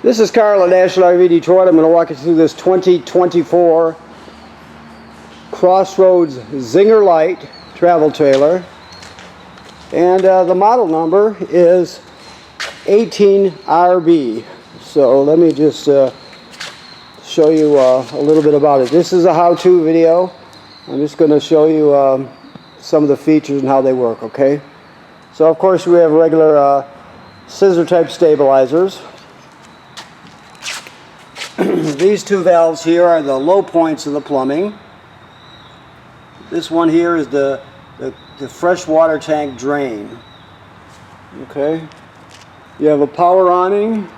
This is Carl at National RV Detroit. I'm going to walk you through this 2024 Crossroads Zinger Lite travel trailer. And the model number is 18RB. So let me just show you a little bit about it. This is a how-to video. I'm just going to show you some of the features and how they work, okay? So of course we have regular scissor type stabilizers. These two valves here are the low points of the plumbing. This one here is the fresh water tank drain. Okay. You have a power awning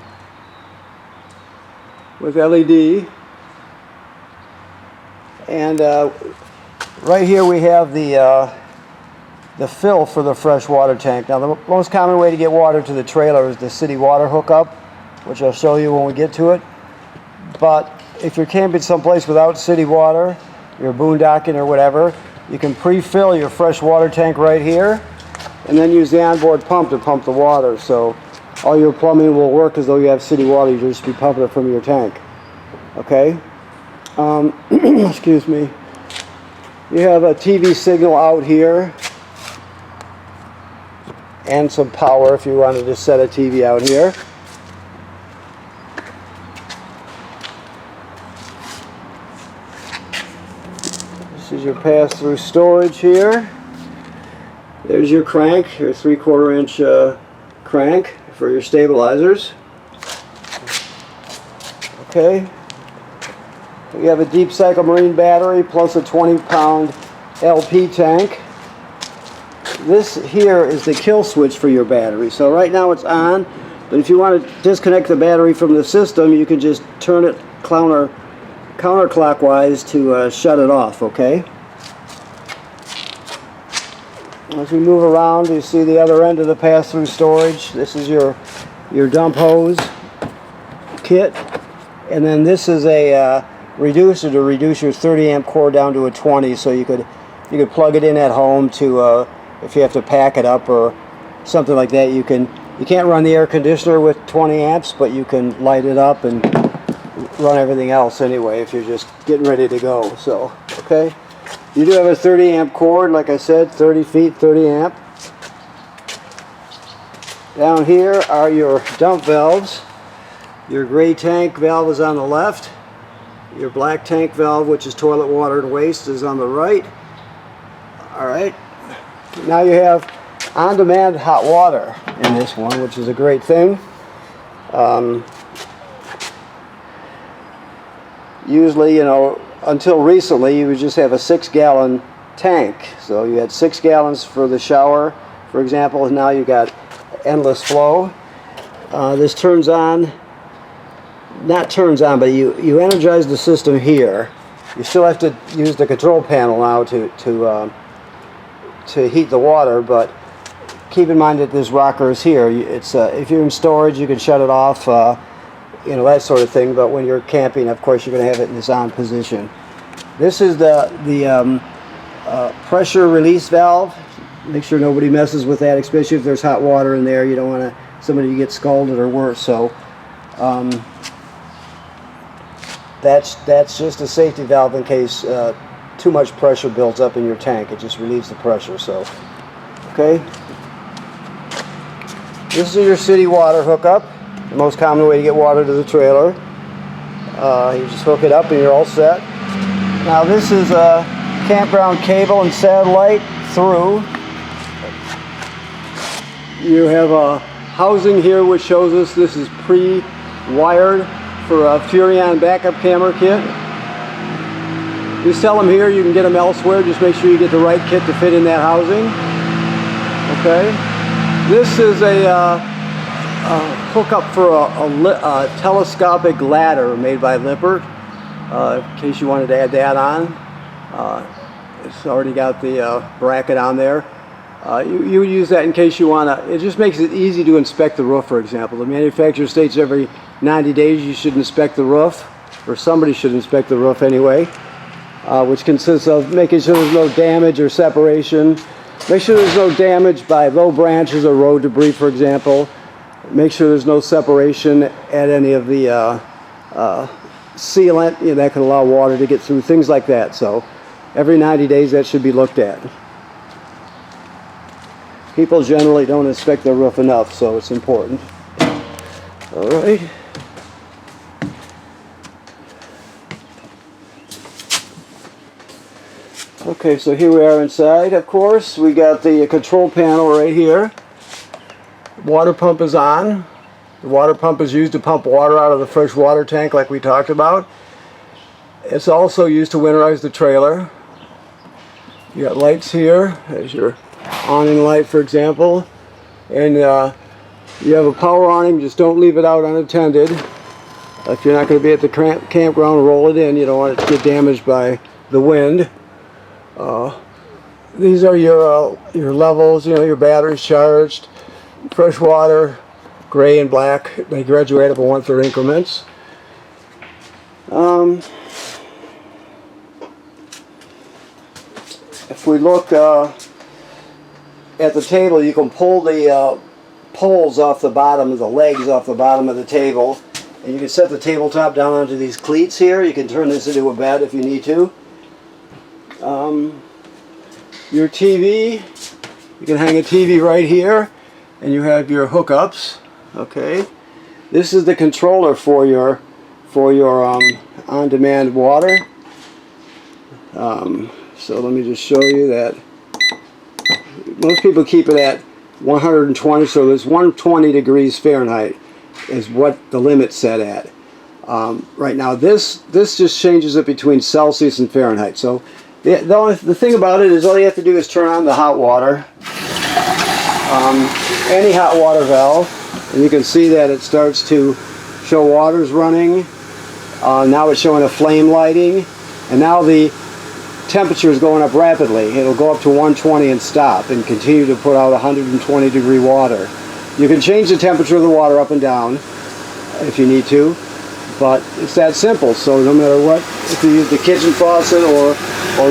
with LED. And right here we have the fill for the fresh water tank. Now the most common way to get water to the trailer is the city water hookup, which I'll show you when we get to it. But if you're camping someplace without city water, you're boondocking or whatever, you can pre-fill your fresh water tank right here and then use the onboard pump to pump the water. So all your plumbing will work as though you have city water. You just be pumping it from your tank. Okay? Excuse me. You have a TV signal out here and some power if you wanted to set a TV out here. This is your pass-through storage here. There's your crank, your 3/4 inch crank for your stabilizers. Okay. You have a deep cycle marine battery plus a 20-pound LP tank. This here is the kill switch for your battery. So right now it's on, but if you want to disconnect the battery from the system, you can just turn it counterclockwise to shut it off, okay? As we move around, you see the other end of the pass-through storage. This is your dump hose kit, and then this is a reducer to reduce your 30 amp cord down to a 20, so you could plug it in at home to if you have to pack it up or something like that. You can't run the air conditioner with 20 amps, but you can light it up and run everything else anyway if you're just getting ready to go. So okay, you do have a 30 amp cord, like I said, 30 feet, 30 amp. Down here are your dump valves. Your gray tank valve is on the left. Your black tank valve, which is toilet water and waste, is on the right. Alright, now you have on-demand hot water in this one, which is a great thing. Usually, you know, until recently, you would just have a 6-gallon tank. So you had 6 gallons for the shower, for example, and now you got endless flow. This turns on, not turns on, but you energize the system here. You still have to use the control panel now to heat the water, but keep in mind that this rocker is here. It's if you're in storage, you can shut it off, you know, that sort of thing. But when you're camping, of course, you're going to have it in this on position. This is the pressure release valve. Make sure nobody messes with that, especially if there's hot water in there. You don't want somebody to get scalded or worse. So that's just a safety valve in case too much pressure builds up in your tank. It just relieves the pressure. So okay, this is your city water hookup, the most common way to get water to the trailer. You just hook it up and you're all set. Now this is a campground cable and satellite Thru. You have a housing here which shows us this is pre-wired for a Furrion backup camera kit. We sell them here, you can get them elsewhere. Just make sure you get the right kit to fit in that housing. Okay. This is a hookup for a telescopic ladder made by Lippert, in case you wanted to add that on. It's already got the bracket on there. You use that in case you want to. It just makes it easy to inspect the roof, for example. The manufacturer states every 90 days you should inspect the roof, or somebody should inspect the roof anyway, which consists of making sure there's no damage or separation. Make sure there's no damage by low branches or road debris, for example. Make sure there's no separation at any of the sealant, you know, that can allow water to get through, things like that. So every 90 days that should be looked at. People generally don't inspect their roof enough, so it's important. All right. Okay, so here we are inside, of course. We got the control panel right here. Water pump is on. The water pump is used to pump water out of the fresh water tank like we talked about. It's also used to winterize the trailer. You got lights here. There's your awning light, for example. And you have a power awning, just don't leave it out unattended. If you're not going to be at the campground, roll it in. You don't want it to get damaged by the wind. These are your levels, you know, your batteries charged, fresh water, gray and black. They graduate up in 1/3 increments. If we look at the table, you can pull the poles off the bottom, the legs off the bottom of the table, and you can set the tabletop down onto these cleats here. You can turn this into a bed if you need to. Your TV, you can hang a TV right here, and you have your hookups. Okay, this is the controller for your on-demand water. So let me just show you that. Most people keep it at 120, so there's 120 degrees Fahrenheit is what the limit's set at. Right now, this just changes it between Celsius and Fahrenheit. So the thing about it is all you have to do is turn on the hot water, any hot water valve, and you can see that it starts to show water's running. Now it's showing a flame lighting, and now the temperature is going up rapidly. It'll go up to 120 and stop and continue to put out 120 degree water. You can change the temperature of the water up and down if you need to, but it's that simple. So no matter what, if you use the kitchen faucet or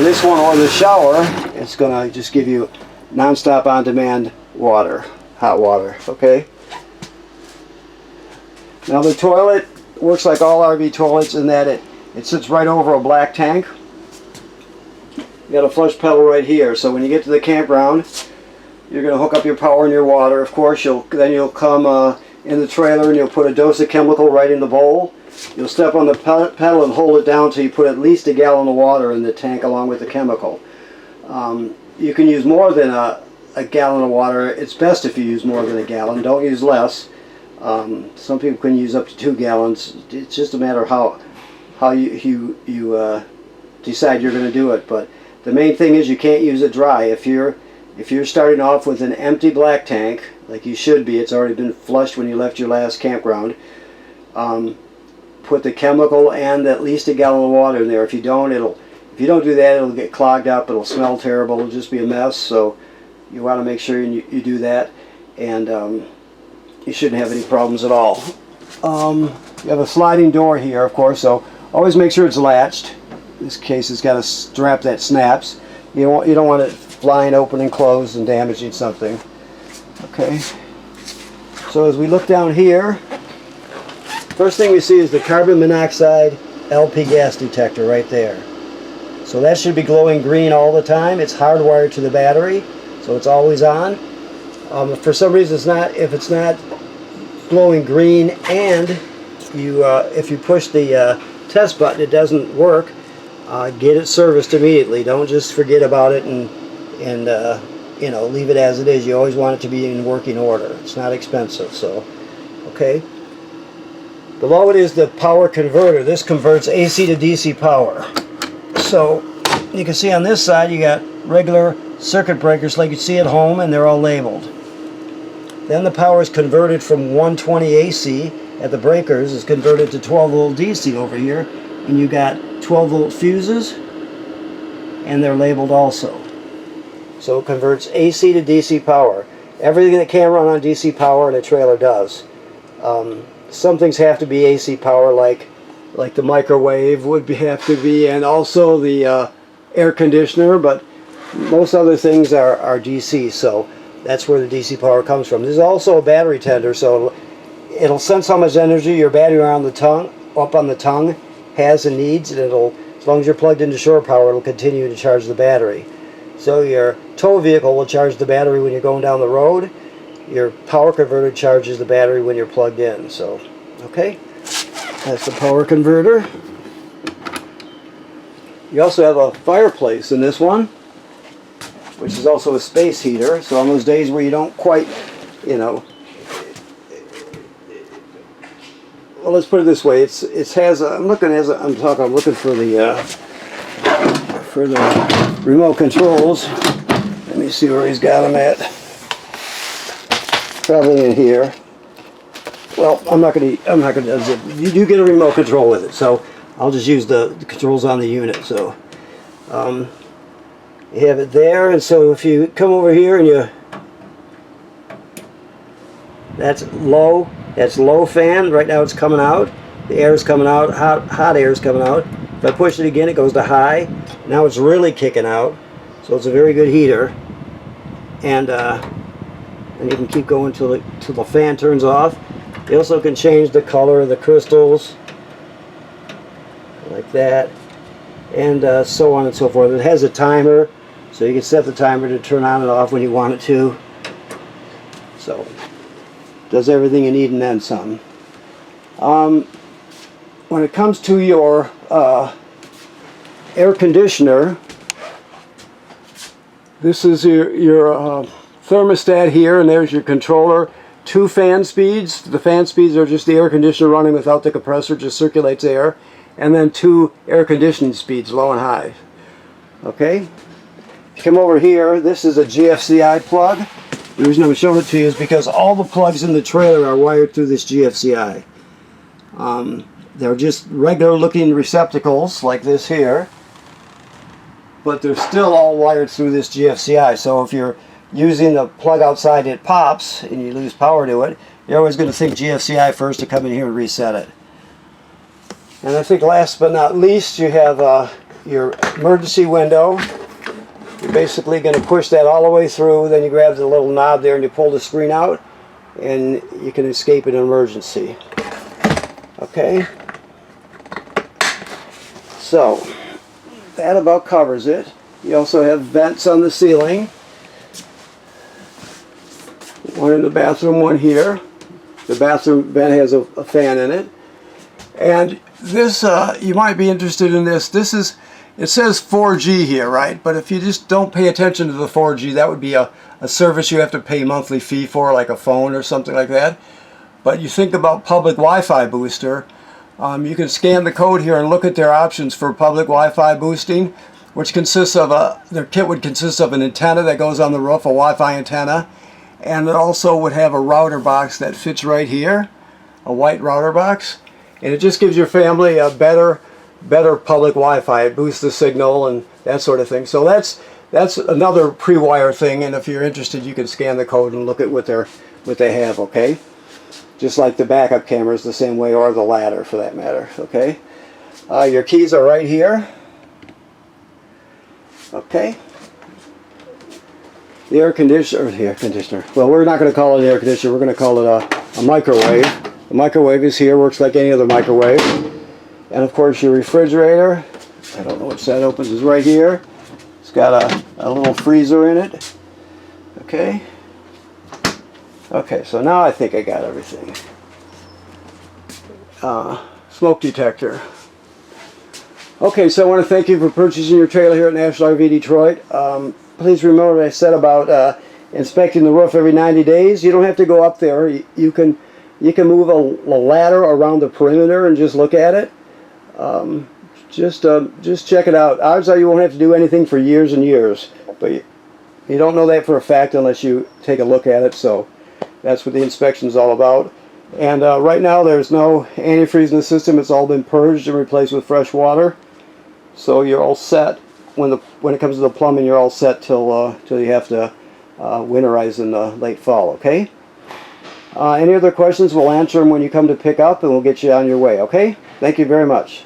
this one or the shower, it's gonna just give you non-stop on-demand water, hot water. Okay. Now the toilet works like all RV toilets in that it sits right over a black tank. You got a flush pedal right here, so when you get to the campground, you're going to hook up your power and your water. Of course, then you'll come in the trailer and you'll put a dose of chemical right in the bowl. You'll step on the pedal and hold it down till you put at least a gallon of water in the tank along with the chemical. You can use more than a gallon of water. It's best if you use more than a gallon. Don't use less. Some people can use up to 2 gallons. It's just a matter of how you decide you're going to do it. But the main thing is you can't use it dry. If you're starting off with an empty black tank, like you should be, it's already been flushed when you left your last campground, put the chemical and at least a gallon of water in there. If you don't do that, it'll get clogged up, it'll smell terrible, it'll just be a mess. So you want to make sure you do that, and you shouldn't have any problems at all. You have a sliding door here, of course, so always make sure it's latched. In this case, it's got a strap that snaps. You don't want it flying open and closed and damaging something. Okay. So as we look down here, first thing we see is the carbon monoxide LP gas detector right there. So that should be glowing green all the time. It's hardwired to the battery, so it's always on. For some reason, if it's not glowing green and if you push the test button, it doesn't work. Get it serviced immediately. Don't just forget about it and leave it as it is. You always want it to be in working order. It's not expensive. So, okay. Below it is the power converter. This converts AC to DC power. So you can see on this side you got regular circuit breakers like you see at home, and they're all labeled. Then the power is converted from 120 AC at the breakers is converted to 12 volt DC over here, and you got 12 volt fuses, and they're labeled also. So it converts AC to DC power. Everything that can run on DC power in a trailer does. Some things have to be AC power, like the microwave would have to be, and also the air conditioner, but most other things are DC, so that's where the DC power comes from. There's also a battery tender, so it'll sense how much energy your battery up on the tongue has and needs, and it'll, as long as you're plugged into shore power, it'll continue to charge the battery. So your tow vehicle will charge the battery when you're going down the road. Your power converter charges the battery when you're plugged in. So, okay, that's the power converter. You also have a fireplace in this one, which is also a space heater. So on those days where you don't quite, you know, well, let's put it this way: it has. I'm looking for the remote controls. Let me see where he's got them at. Probably in here. Well, I'm not gonna. You do get a remote control with it, so I'll just use the controls on the unit. So you have it there, and so if you come over here and that's low. That's low fan. Right now it's coming out. The air is coming out. Hot air is coming out. If I push it again, it goes to high. Now it's really kicking out. So it's a very good heater. And you can keep going till the fan turns off. You also can change the color of the crystals, like that, and so on and so forth. It has a timer, so you can set the timer to turn on and off when you want it to. So does everything you need and then some. When it comes to your air conditioner, this is your thermostat here, and there's your controller. 2 fan speeds. The fan speeds are just the air conditioner running without the compressor, just circulates air. And then 2 air conditioning speeds, low and high. Okay? Come over here, this is a GFCI plug. The reason I'm showing it to you is because all the plugs in the trailer are wired through this GFCI. They're just regular looking receptacles like this here, but they're still all wired through this GFCI. So if you're using the plug outside, it pops and you lose power to it, you're always going to think GFCI first to come in here and reset it. And I think last but not least, you have your emergency window. You're basically going to push that all the way through, then you grab the little knob there and you pull the screen out, and you can escape in an emergency. Okay? So, that about covers it. You also have vents on the ceiling. One in the bathroom, one here. The bathroom vent has a fan in it. And this, you might be interested in this. This is, it says 4G here, right? But if you just don't pay attention to the 4G, that would be a service you have to pay monthly fee for, like a phone or something like that. But you think about public Wi-Fi booster, you can scan the code here and look at their options for public Wi-Fi boosting, which consists of their kit would consist of an antenna that goes on the roof, a Wi-Fi antenna, and it also would have a router box that fits right here, a white router box, and it just gives your family a better public Wi-Fi. It boosts the signal and that sort of thing. So that's another pre-wire thing, and if you're interested, you can scan the code and look at what they have. Okay, just like the backup cameras, the same way, or the ladder for that matter. Okay, your keys are right here. Okay. The air conditioner. Well, we're not going to call it an air conditioner. We're going to call it a microwave. The microwave is here, works like any other microwave. And of course, your refrigerator, I don't know which side opens, is right here. It's got a little freezer in it. Okay. Okay, so now I think I got everything. Smoke detector. Okay, so I want to thank you for purchasing your trailer here at National RV Detroit. Please remember what I said about inspecting the roof every 90 days. You don't have to go up there. You can move a ladder around the perimeter and just look at it. Just check it out. Odds are you won't have to do anything for years and years, but you don't know that for a fact unless you take a look at it. So that's what the inspection is all about. And right now there's no antifreeze in the system. It's all been purged and replaced with fresh water. So you're all set. When it comes to the plumbing, you're all set till you have to winterize in the late fall. Okay. Any other questions? We'll answer them when you come to pick up, and we'll get you on your way. Okay. Thank you very much.